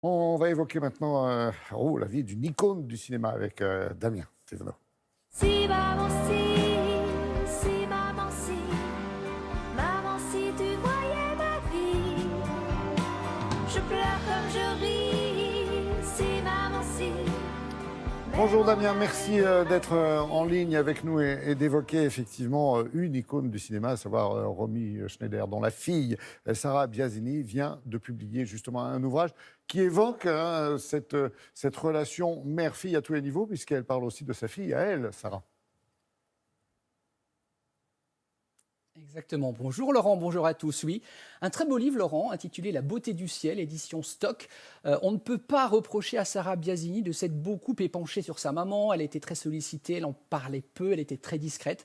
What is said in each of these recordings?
On va évoquer maintenant la vie d'une icône du cinéma avec Damien Thévenot. Si maman si maman si tu voyais ma vie, je pleure comme je ris, si maman si. Bonjour Damien, merci d'être en ligne avec nous et d'évoquer effectivement une icône du cinéma, à savoir Romy Schneider, dont la fille Sarah Biasini vient de publier justement un ouvrage qui évoque cette relation mère-fille à tous les niveaux, puisqu'elle parle aussi de sa fille à elle, Sarah. Exactement. Bonjour Laurent, bonjour à tous. Oui, un très beau livre, Laurent, intitulé La beauté du ciel, édition Stock. On ne peut pas reprocher à Sarah Biasini de s'être beaucoup épanchée sur sa maman. Elle était très sollicitée, elle en parlait peu, elle était très discrète.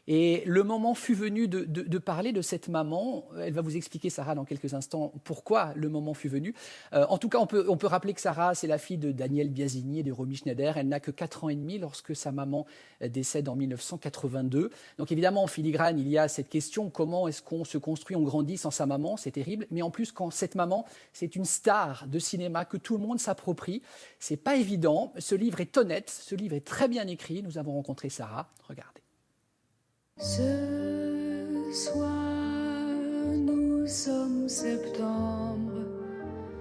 Et le moment fut venu de parler de cette maman. Elle va vous expliquer, Sarah, dans quelques instants, pourquoi le moment fut venu. En tout cas, on peut rappeler que Sarah, c'est la fille de Daniel Biasini et de Romy Schneider. Elle n'a que 4 ans et demi lorsque sa maman décède en 1982. Donc évidemment, en filigrane, il y a cette question, comment est-ce qu'on se construit, on grandit sans sa maman? C'est terrible. Mais en plus, quand cette maman, c'est une star de cinéma que tout le monde s'approprie, c'est pas évident. Ce livre est honnête, ce livre est très bien écrit. Nous avons rencontré Sarah. Regardez. Ce soir, nous sommes septembre.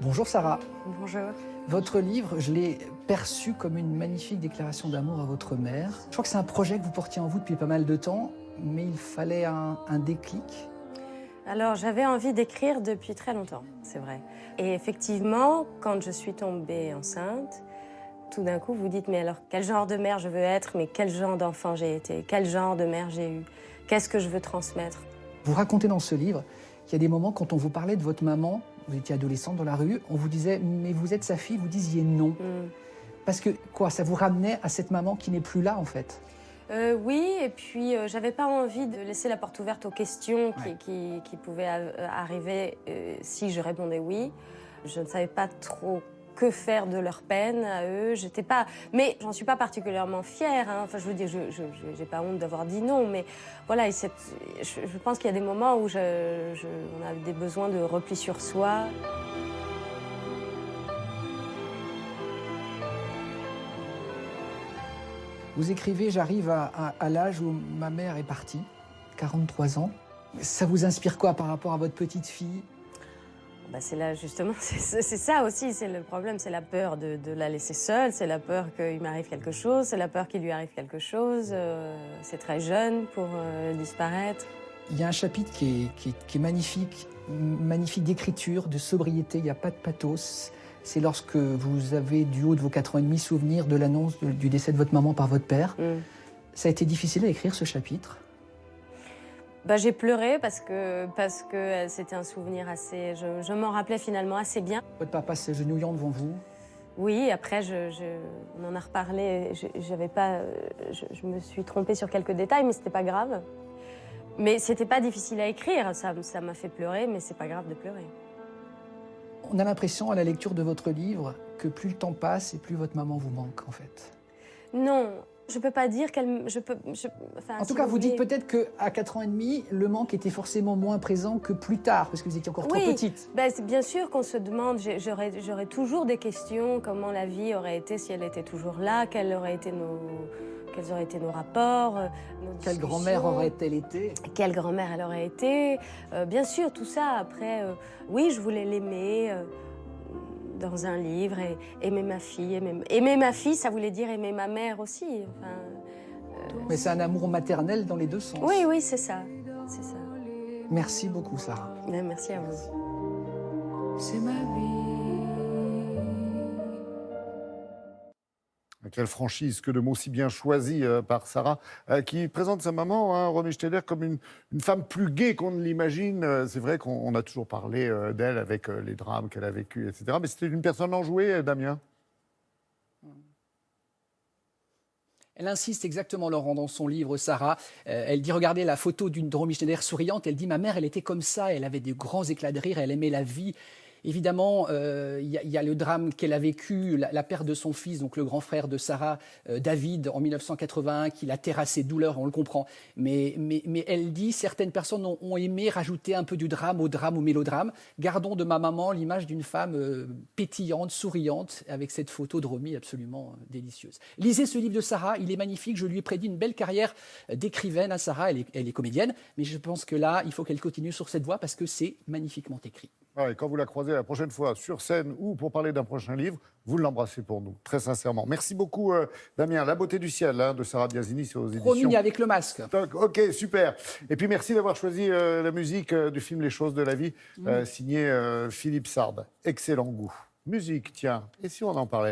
Bonjour Sarah. Bonjour. Votre livre, je l'ai perçu comme une magnifique déclaration d'amour à votre mère. Je crois que c'est un projet que vous portiez en vous depuis pas mal de temps, mais il fallait un déclic. Alors, j'avais envie d'écrire depuis très longtemps, c'est vrai. Et effectivement, quand je suis tombée enceinte, tout d'un coup, vous dites, mais alors, quel genre de mère je veux être, mais quel genre d'enfant j'ai été, quel genre de mère j'ai eu, qu'est-ce que je veux transmettre? Vous racontez dans ce livre qu'il y a des moments, quand on vous parlait de votre maman, vous étiez adolescente dans la rue, on vous disait, mais vous êtes sa fille, vous disiez non. Parce que, quoi, ça vous ramenait à cette maman qui n'est plus là, en fait? Oui, et puis j'avais pas envie de laisser la porte ouverte aux questions qui pouvaient arriver si je répondais oui. Je ne savais pas trop que faire de leur peine à eux. J'étais pas, mais j'en suis pas particulièrement fière. Hein. Enfin, je veux dire, j'ai pas honte d'avoir dit non, mais voilà. Je pense qu'il y a des moments où on a des besoins de repli sur soi. Vous écrivez, j'arrive à l'âge où ma mère est partie, 43 ans. Ça vous inspire quoi par rapport à votre petite fille? Bah c'est là justement, c'est ça aussi, c'est le problème, c'est la peur de la laisser seule, c'est la peur qu'il m'arrive quelque chose, c'est la peur qu'il lui arrive quelque chose. C'est très jeune pour disparaître. Il y a un chapitre qui est magnifique, magnifique d'écriture, de sobriété, il n'y a pas de pathos. C'est lorsque vous avez, du haut de vos 4 ans et demi, souvenir de l'annonce du décès de votre maman par votre père. Ça a été difficile à écrire, ce chapitre? Bah, j'ai pleuré parce que c'était un souvenir assez... Je m'en rappelais finalement assez bien. Votre papa s'agenouillant devant vous? Oui, après, on en a reparlé. Je me suis trompée sur quelques détails, mais c'était pas grave. Mais c'était pas difficile à écrire. Ça m'a fait pleurer, mais c'est pas grave de pleurer. On a l'impression, à la lecture de votre livre, que plus le temps passe et plus votre maman vous manque, en fait. Non, je peux pas dire qu'elle... En tout cas, vous dites peut-être qu'à 4 ans et demi, le manque était forcément moins présent que plus tard, parce que vous étiez encore trop petite. Ben, c'est bien sûr qu'on se demande, j'aurais toujours des questions, comment la vie aurait été si elle était toujours là, quels auraient été nos rapports, nos discussions. Quelle grand-mère aurait-elle été? Quelle grand-mère elle aurait été. Bien sûr, tout ça. Après, oui, je voulais l'aimer dans un livre, et aimer ma fille. Aimer ma fille, ça voulait dire aimer ma mère aussi. Enfin, mais c'est un amour maternel dans les deux sens. Oui, oui, c'est ça. C'est ça. Merci beaucoup, Sarah. Merci à vous. C'est ma vie. Quelle franchise, que de mots si bien choisis par Sarah, qui présente sa maman, hein, Romy Schneider, comme une femme plus gaie qu'on ne l'imagine. C'est vrai qu'on a toujours parlé d'elle avec les drames qu'elle a vécus, etc. Mais c'était une personne enjouée, Damien? Elle insiste exactement, Laurent, dans son livre, Sarah. Elle dit, regardez la photo de Romy Schneider souriante. Elle dit, ma mère, elle était comme ça. Elle avait des grands éclats de rire. Elle aimait la vie. Évidemment, il y a le drame qu'elle a vécu, la perte de son fils, donc le grand frère de Sarah, David, en 1981, qui l'a terrassé, douleur, on le comprend. Mais elle dit, certaines personnes ont aimé rajouter un peu du drame, au mélodrame. Gardons de ma maman l'image d'une femme pétillante, souriante, avec cette photo de Romy absolument délicieuse. Lisez ce livre de Sarah, il est magnifique, je lui ai prédit une belle carrière d'écrivaine à Sarah, elle est comédienne, mais je pense que là, il faut qu'elle continue sur cette voie parce que c'est magnifiquement écrit. Ouais, quand vous la croisez la prochaine fois sur scène ou pour parler d'un prochain livre, vous l'embrassez pour nous, très sincèrement. Merci beaucoup, Damien. La beauté du ciel de Sarah Biasini, c'est aux éditions. Romy avec le masque. Ok, super. Et puis merci d'avoir choisi la musique du film Les choses de la vie, signé Philippe Sard. Excellent goût. Musique, tiens, et si on en parlait ?